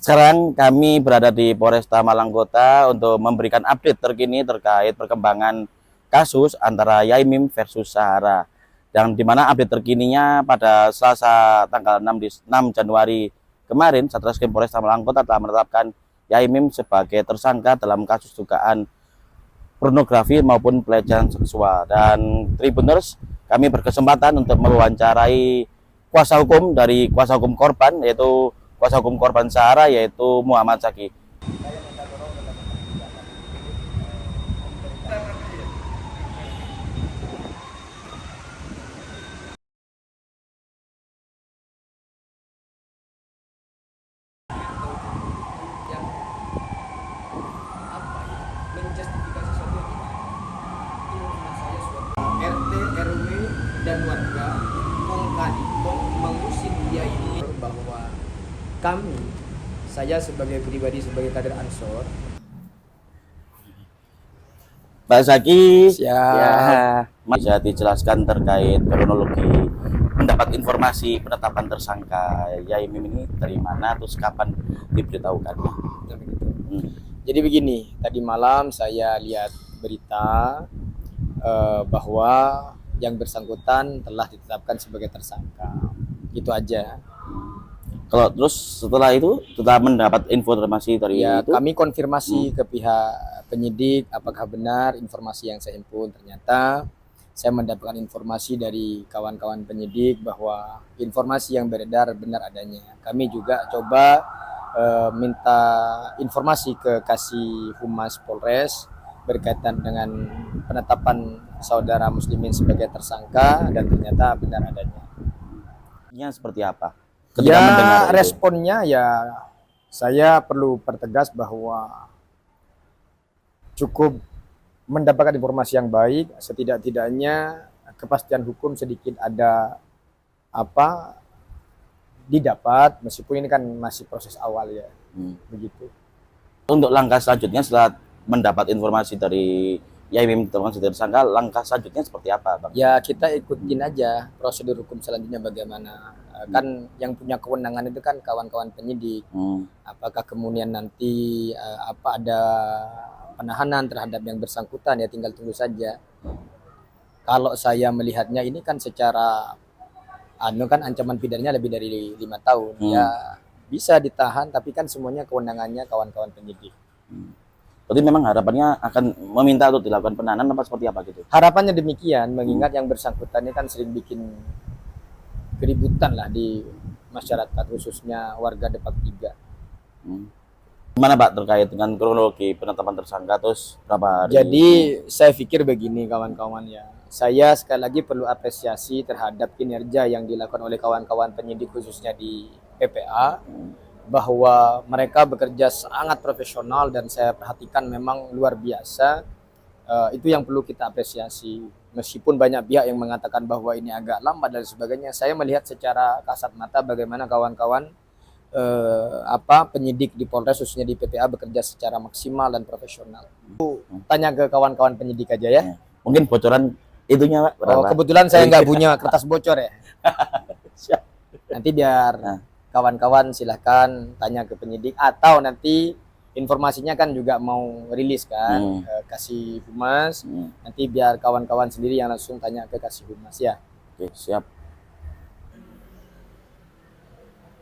Sekarang kami berada di Polresta Malang Kota untuk memberikan update terkini terkait perkembangan kasus antara Yaimim versus Sahara. Dan di mana update terkininya pada Selasa tanggal 6 Januari kemarin, Satreskrim Polresta Malang Kota telah menetapkan Yaimim sebagai tersangka dalam kasus dugaan pornografi maupun pelecehan seksual. Dan Tribuners, kami berkesempatan untuk mewawancarai kuasa hukum dari kuasa hukum korban, yaitu kuasa hukum korban Sahara, yaitu Muhammad Zaki. Menjustifikasi suatu yang itu menurut saya suatu RT, RW dan warga kong kali kong mengusik dia ini bahwa saya sebagai pribadi sebagai kader Ansor. Pak Zaki, Siap. ya, bisa dijelaskan terkait kronologi mendapat informasi penetapan tersangka Yaimim ini dari mana, terus kapan diberitahukannya? Jadi begini, tadi malam saya lihat berita bahwa yang bersangkutan telah ditetapkan sebagai tersangka. Itu aja. Kalau terus setelah itu setelah mendapat informasi dari Ya, itu, kami konfirmasi ke pihak penyidik apakah benar informasi yang saya himpun. Ternyata saya mendapatkan informasi dari kawan-kawan penyidik bahwa informasi yang beredar benar adanya. Kami juga coba minta informasi ke Kasih Humas Polres berkaitan dengan penetapan saudara muslimin sebagai tersangka dan ternyata benar adanya. seperti apa? Ketika Ya, mendengar itu? responnya ya saya perlu pertegas bahwa cukup mendapatkan informasi yang baik, setidak-tidaknya kepastian hukum sedikit ada didapat, meskipun ini kan masih proses awal ya. Begitu. Untuk langkah selanjutnya setelah mendapat informasi dari Yaimim tersangka sebagai tersangka, langkah selanjutnya seperti apa, Bang? Ya, kita ikutin aja prosedur hukum selanjutnya bagaimana. Kan yang punya kewenangan itu kan kawan-kawan penyidik. Apakah kemudian nanti ada penahanan terhadap yang bersangkutan, ya tinggal tunggu saja. Kalau saya melihatnya ini kan secara kan ancaman pidananya lebih dari 5 tahun. Ya bisa ditahan, tapi kan semuanya kewenangannya kawan-kawan penyidik. Berarti memang harapannya akan meminta untuk dilakukan penahanan apa seperti apa gitu? Harapannya demikian, mengingat yang bersangkutan ini kan sering bikin keributan lah di masyarakat, khususnya warga Depak 3. Gimana Pak terkait dengan kronologi penetapan tersangka, terus berapa hari? Jadi saya pikir begini kawan-kawan ya, saya sekali lagi perlu apresiasi terhadap kinerja yang dilakukan oleh kawan-kawan penyidik khususnya di PPA, bahwa mereka bekerja sangat profesional dan saya perhatikan memang luar biasa. Itu yang perlu kita apresiasi. Meskipun banyak pihak yang mengatakan bahwa ini agak lambat dan sebagainya, saya melihat secara kasat mata bagaimana kawan-kawan penyidik di Polres khususnya di PPA bekerja secara maksimal dan profesional. Tanya ke kawan-kawan penyidik aja ya. Mungkin bocoran itunya Pak, berapa? Kebetulan saya nggak punya kertas bocor ya. Nanti biar kawan-kawan silahkan tanya ke penyidik, atau nanti informasinya kan juga mau rilis kan Kasih Humas, nanti biar kawan-kawan sendiri yang langsung tanya ke Kasih Humas ya. Oke, siap.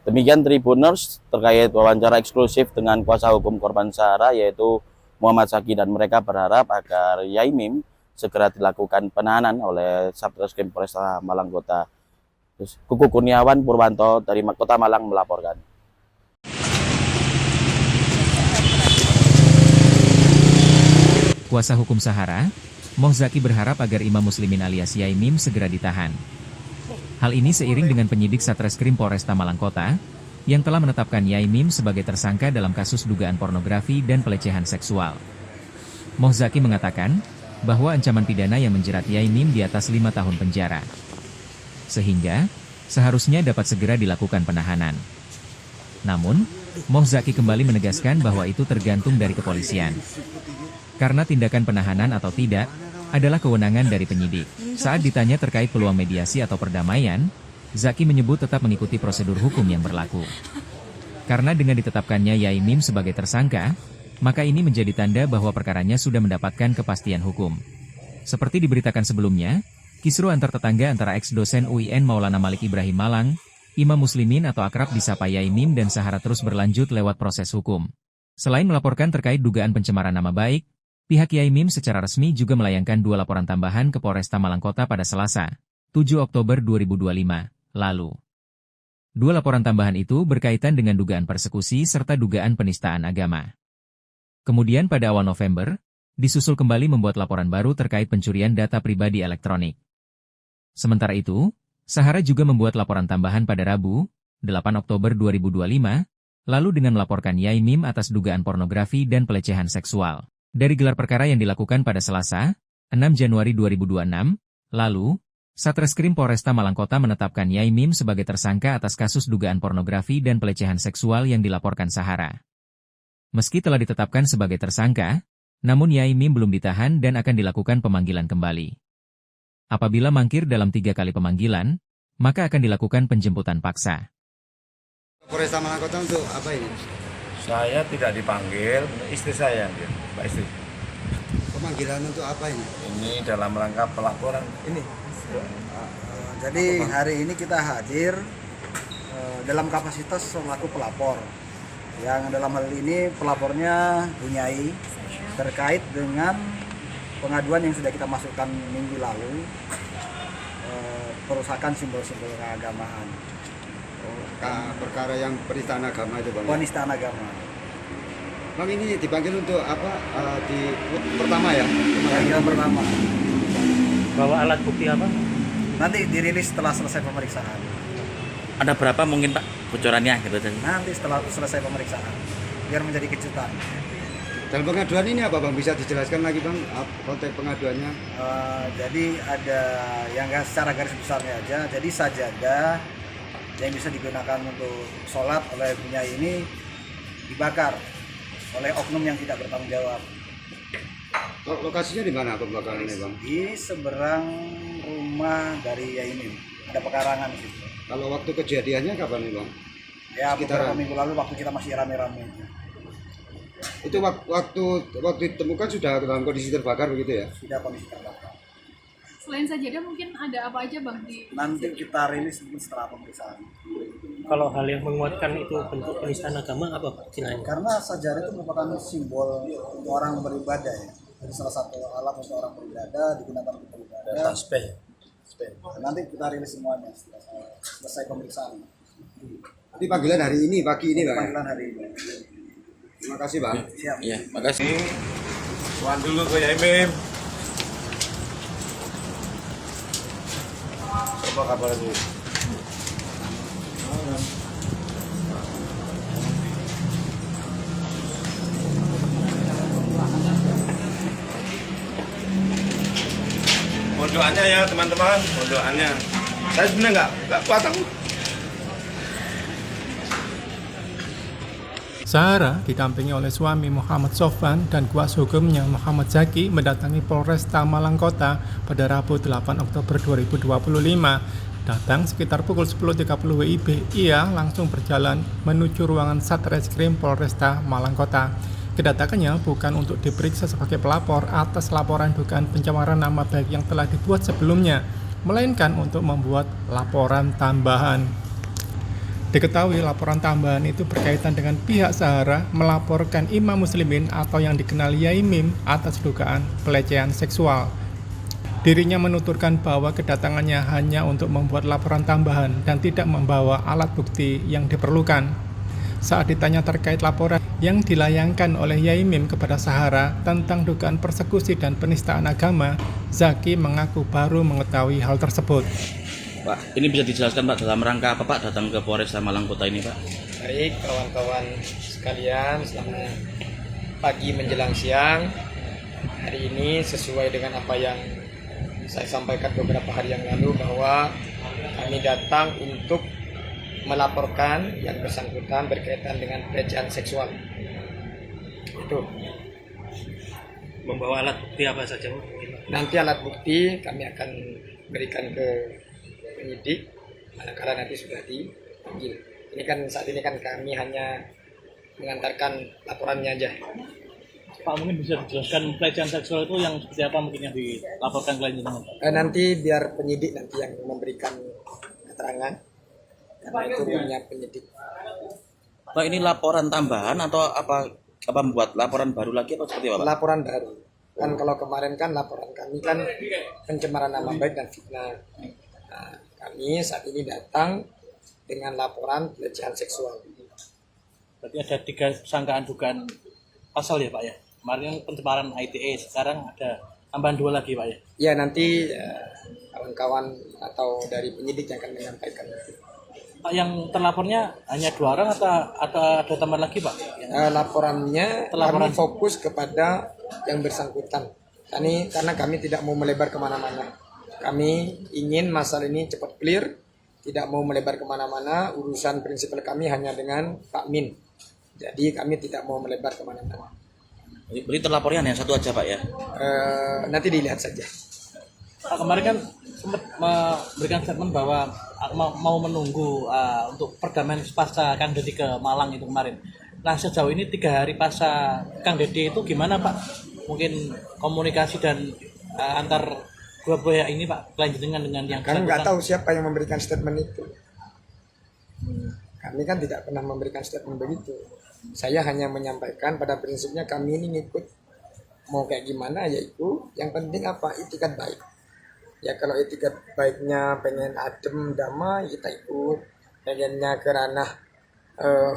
Demikian Tribuners terkait wawancara eksklusif dengan kuasa hukum korban Sahara, yaitu Muhammad Zaki, dan mereka berharap agar Yaimim segera dilakukan penahanan oleh Satreskrim Polresta Malang Kota. Kuku Kurniawan Purwanto dari Kota Malang melaporkan. Kuasa hukum Sahara, Moh Zaki berharap agar Imam Muslimin alias Yaimim segera ditahan. Hal ini seiring dengan penyidik Satreskrim Polresta Malang Kota yang telah menetapkan Yaimim sebagai tersangka dalam kasus dugaan pornografi dan pelecehan seksual. Moh Zaki mengatakan bahwa ancaman pidana yang menjerat Yaimim di atas 5 tahun penjara. Sehingga seharusnya dapat segera dilakukan penahanan. Namun, Moh Zaki kembali menegaskan bahwa itu tergantung dari kepolisian. Karena tindakan penahanan atau tidak adalah kewenangan dari penyidik. Saat ditanya terkait peluang mediasi atau perdamaian, Zaki menyebut tetap mengikuti prosedur hukum yang berlaku. Karena dengan ditetapkannya Yai Mim sebagai tersangka, maka ini menjadi tanda bahwa perkaranya sudah mendapatkan kepastian hukum. Seperti diberitakan sebelumnya, kisruh antar tetangga antara ex-dosen UIN Maulana Malik Ibrahim Malang, Imam Muslimin atau akrab disapa Yai Mim dan Sahara terus berlanjut lewat proses hukum. Selain melaporkan terkait dugaan pencemaran nama baik, pihak Yai Mim secara resmi juga melayangkan 2 laporan tambahan ke Polresta Malang Kota pada Selasa, 7 Oktober 2025, lalu. 2 laporan tambahan itu berkaitan dengan dugaan persekusi serta dugaan penistaan agama. Kemudian pada awal November, disusul kembali membuat laporan baru terkait pencurian data pribadi elektronik. Sementara itu, Sahara juga membuat laporan tambahan pada Rabu, 8 Oktober 2025, lalu dengan melaporkan Yai Mim atas dugaan pornografi dan pelecehan seksual. Dari gelar perkara yang dilakukan pada Selasa, 6 Januari 2026, lalu, Satreskrim Polresta Malang Kota menetapkan Yai Mim sebagai tersangka atas kasus dugaan pornografi dan pelecehan seksual yang dilaporkan Sahara. Meski telah ditetapkan sebagai tersangka, namun Yai Mim belum ditahan dan akan dilakukan pemanggilan kembali. Apabila mangkir dalam 3 kali pemanggilan, maka akan dilakukan penjemputan paksa. Polresta Malang Kota untuk apa ini? Saya tidak dipanggil, istri saya yang Pak istri. Pemanggilan untuk apa ini? Ini dalam rangka pelaporan ini. Jadi hari ini kita hadir dalam kapasitas selaku pelapor. Yang dalam hal ini pelapornya Bunyai terkait dengan pengaduan yang sudah kita masukkan minggu lalu, perusakan simbol-simbol keagamaan. Perkara yang penistaan agama itu, Bang. Penistaan agama. Bang, ini dipanggil untuk apa? Pertama ya? Pemanggilan pertama. Bawa alat bukti apa? Nanti dirilis setelah selesai pemeriksaan. Ada berapa mungkin Pak bocorannya gitu? Nanti setelah selesai pemeriksaan, biar menjadi kejutan. Dalam pengaduan ini apa, Bang? Bisa dijelaskan lagi, Bang, konteks pengaduannya? Jadi ada yang secara garis besarnya aja. Jadi sajadah yang bisa digunakan untuk sholat oleh Bunyai ini dibakar oleh oknum yang tidak bertanggung jawab. Lokasinya di mana pembakaran ini, Bang? Di seberang rumah dari Yai Mim, ada pekarangan di situ. Kalau waktu kejadiannya kapan nih, Bang? Ya beberapa Sekitaran. minggu lalu waktu kita masih rame-rame. Itu waktu ditemukan sudah dalam kondisi terbakar begitu ya? Sudah kondisi terbakar. Selain sajadah mungkin ada apa aja Bang di Nanti kita rilis mungkin setelah pemeriksaan. Kalau hal yang menguatkan itu bentuk penistaan agama apa Pak jinayahnya? Karena sajadah itu merupakan simbol untuk orang beribadah ya. Jadi salah satu alat untuk orang beribadah digunakan untuk beribadah. Tasbih. Nanti kita rilis semuanya setelah selesai pemeriksaan. Nanti panggilan hari ini, pagi ini, Bang. Panggilan hari ini. Terima kasih, Bang. Siap. Iya, makasih. Tuan dulu ke Yai Mim. Apa kabar lagi? Mohon doanya ya teman-teman, mohon doanya. Saya sebenarnya nggak kuat aku. Sahara didampingi oleh suami Muhammad Sofwan dan kuasa hukumnya Muhammad Zaki mendatangi Polresta Malang Kota pada Rabu 8 Oktober 2025. Datang sekitar pukul 10.30 WIB, ia langsung berjalan menuju ruangan Satreskrim Polresta Malang Kota. Kedatangannya bukan untuk diperiksa sebagai pelapor atas laporan dugaan pencemaran nama baik yang telah dibuat sebelumnya, melainkan untuk membuat laporan tambahan. Diketahui laporan tambahan itu berkaitan dengan pihak Sahara melaporkan Imam Muslimin atau yang dikenal Yai Mim atas dugaan pelecehan seksual. Dirinya menuturkan bahwa kedatangannya hanya untuk membuat laporan tambahan dan tidak membawa alat bukti yang diperlukan. Saat ditanya terkait laporan yang dilayangkan oleh Yai Mim kepada Sahara tentang dugaan persekusi dan penistaan agama, Zaki mengaku baru mengetahui hal tersebut. Pak, ini bisa dijelaskan Pak dalam rangka apa Pak datang ke Polresta Malang Kota ini Pak? Baik kawan-kawan sekalian, selamat pagi menjelang siang. Hari ini sesuai dengan apa yang saya sampaikan beberapa hari yang lalu bahwa kami datang untuk melaporkan yang bersangkutan berkaitan dengan pelecehan seksual. Itu. Membawa alat bukti apa saja? Nanti alat bukti kami akan berikan ke penyidik manakala nanti sudah dipanggil. Ini kan saat ini kan kami hanya mengantarkan laporannya aja. Pak, mungkin bisa dijelaskan pelecehan seksual itu yang seperti apa mungkin yang dilaporkan ke jenengan? Nanti biar penyidik nanti yang memberikan keterangan, karena itu punya penyidik. Pak, ini laporan tambahan atau apa membuat laporan baru lagi apa seperti apa, Pak? Laporan baru. Kan kalau kemarin kan laporan kami kan pencemaran nama baik dan fitnah. Nah, kami saat ini datang dengan laporan pelecehan seksual. Berarti ada 3 sangkaan dugaan pasal ya Pak ya? Kemarin pencemaran ITE, sekarang ada tambahan 2 lagi Pak ya? Ya nanti kawan-kawan atau dari penyidik yang akan menyampaikan. Pak, yang terlapornya hanya 2 orang atau ada tambahan lagi Pak? Laporannya kami fokus kepada yang bersangkutan. Karena kami tidak mau melebar kemana-mana. Kami ingin masalah ini cepat clear, tidak mau melebar kemana-mana. Urusan prinsipal kami hanya dengan Pak Min. Jadi kami tidak mau melebar kemana-mana. Berarti terlapornya hanya 1 aja Pak ya? Nanti dilihat saja. Pak, kemarin kan sempat memberikan statement bahwa mau menunggu untuk perdamaian pasca Kang Dede ke Malang itu kemarin. Nah sejauh ini 3 hari pasca Kang Dede itu gimana Pak? Mungkin komunikasi dan antar dua pihak ini Pak, kelanjutan dengan yang kan nggak tahu siapa yang memberikan statement itu. Kami kan tidak pernah memberikan statement begitu. Saya hanya menyampaikan pada prinsipnya kami ini ngikut mau kayak gimana yaitu yang penting apa, itikat baik. Ya kalau itikat baiknya pengen adem damai kita ikut, pengennya ke ranah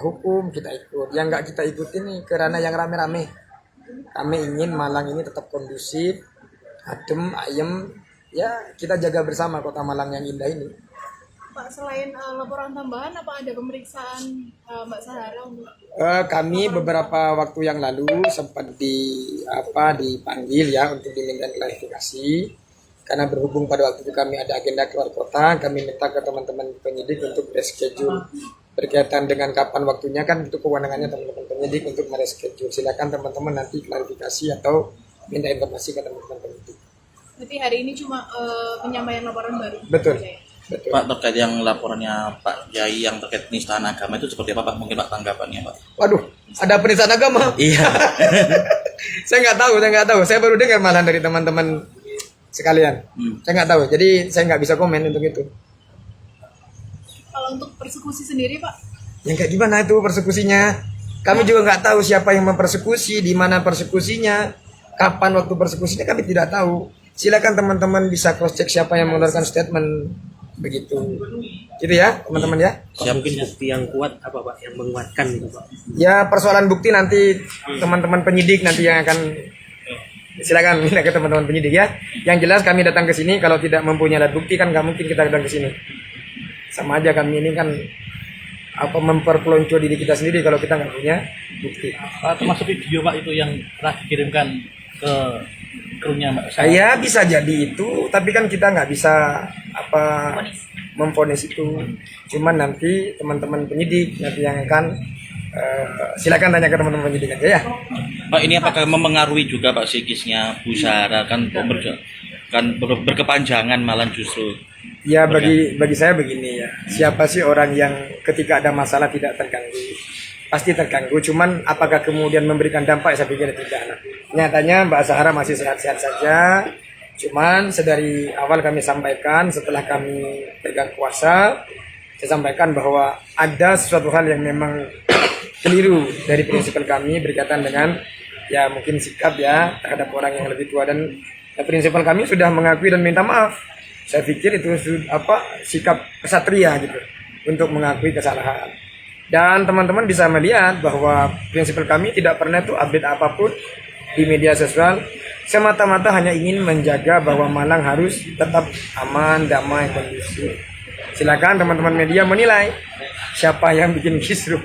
hukum kita ikut. Yang nggak kita ikutin nih ke ranah yang rame-rame. Kami ingin Malang ini tetap kondusif, adem, ayem. Ya kita jaga bersama kota Malang yang indah ini. Pak, selain laporan tambahan, apa ada pemeriksaan Mbak Sahara untuk? Kami beberapa waktu yang lalu sempat dipanggil ya untuk diminta klarifikasi. Karena berhubung pada waktu itu kami ada agenda keluar kota, kami minta ke teman-teman penyidik untuk reschedule berkaitan dengan kapan waktunya, kan itu kewenangannya teman-teman penyidik untuk mereschedule. Silakan teman-teman nanti klarifikasi atau minta informasi ke teman-teman penyidik. Berarti hari ini cuma penyampaian laporan baru? Betul. Betul. Pak, terkait yang laporannya Pak Yai yang terkait penistaan agama itu seperti apa Pak? Mungkin Pak tanggapannya Pak? Waduh, ada penistaan agama? Iya. Saya nggak tahu. Saya baru dengar malah dari teman-teman sekalian. Saya nggak tahu, jadi saya nggak bisa komen untuk itu. Kalau untuk persekusi sendiri Pak? Yang kayak gimana itu persekusinya? Kami juga nggak tahu siapa yang mempersekusi, di mana persekusinya, kapan waktu persekusinya kami tidak tahu. Silakan teman-teman bisa cross check siapa yang mengeluarkan statement begitu. Gitu ya, teman-teman ya. Mungkin bukti yang kuat apa Pak yang menguatkan itu Pak? Ya persoalan bukti nanti teman-teman penyidik nanti yang akan silakan minta ke teman-teman penyidik ya. Yang jelas kami datang ke sini kalau tidak mempunyai alat bukti kan nggak mungkin kita datang ke sini. Sama aja kami ini kan memperpelonco diri kita sendiri kalau kita nggak punya bukti. Termasuk video Pak itu yang telah dikirimkan ke krunya Mbak. Saya bisa jadi itu, tapi kan kita nggak bisa memvonis itu. Cuman nanti teman-teman penyidik nanti yang akan silakan tanya ke teman-teman penyidik aja ya. Pak, ini apakah mempengaruhi juga Pak psikisnya Bu Sahara kan berkepanjangan malah justru? Ya bagi saya begini ya. Siapa sih orang yang ketika ada masalah tidak terganggu? Pasti terganggu. Cuman apakah kemudian memberikan dampak? Saya pikir tidak. Nyatanya Mbak Sahara masih sehat-sehat saja. Cuman sedari awal kami sampaikan setelah kami pegang kuasa, saya sampaikan bahwa ada sesuatu hal yang memang keliru dari prinsipal kami berkaitan dengan ya mungkin sikap ya terhadap orang yang lebih tua, dan prinsipal kami sudah mengakui dan minta maaf. Saya pikir itu sikap kesatria gitu untuk mengakui kesalahan. Dan teman-teman bisa melihat bahwa prinsipal kami tidak pernah itu update apapun di media sosial, semata-mata hanya ingin menjaga bahwa Malang harus tetap aman, damai, kondusif. Silakan teman-teman media menilai siapa yang bikin kisruh.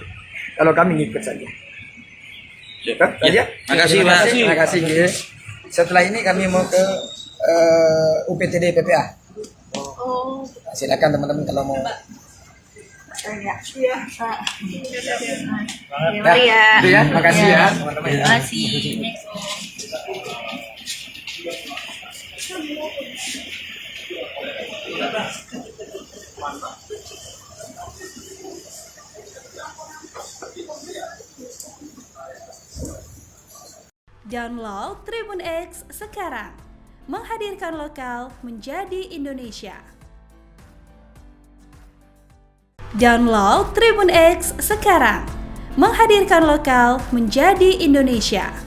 Kalau kami ngikut saja. Terima kasih. Setelah ini kami mau ke UPTD PPA. Oh. Silakan teman-teman kalau mau. Iya. Ya, makasih ya teman-teman. Terima kasih. Download Tribun X sekarang. Menghadirkan lokal menjadi Indonesia. Download Tribun X sekarang. Menghadirkan lokal menjadi Indonesia.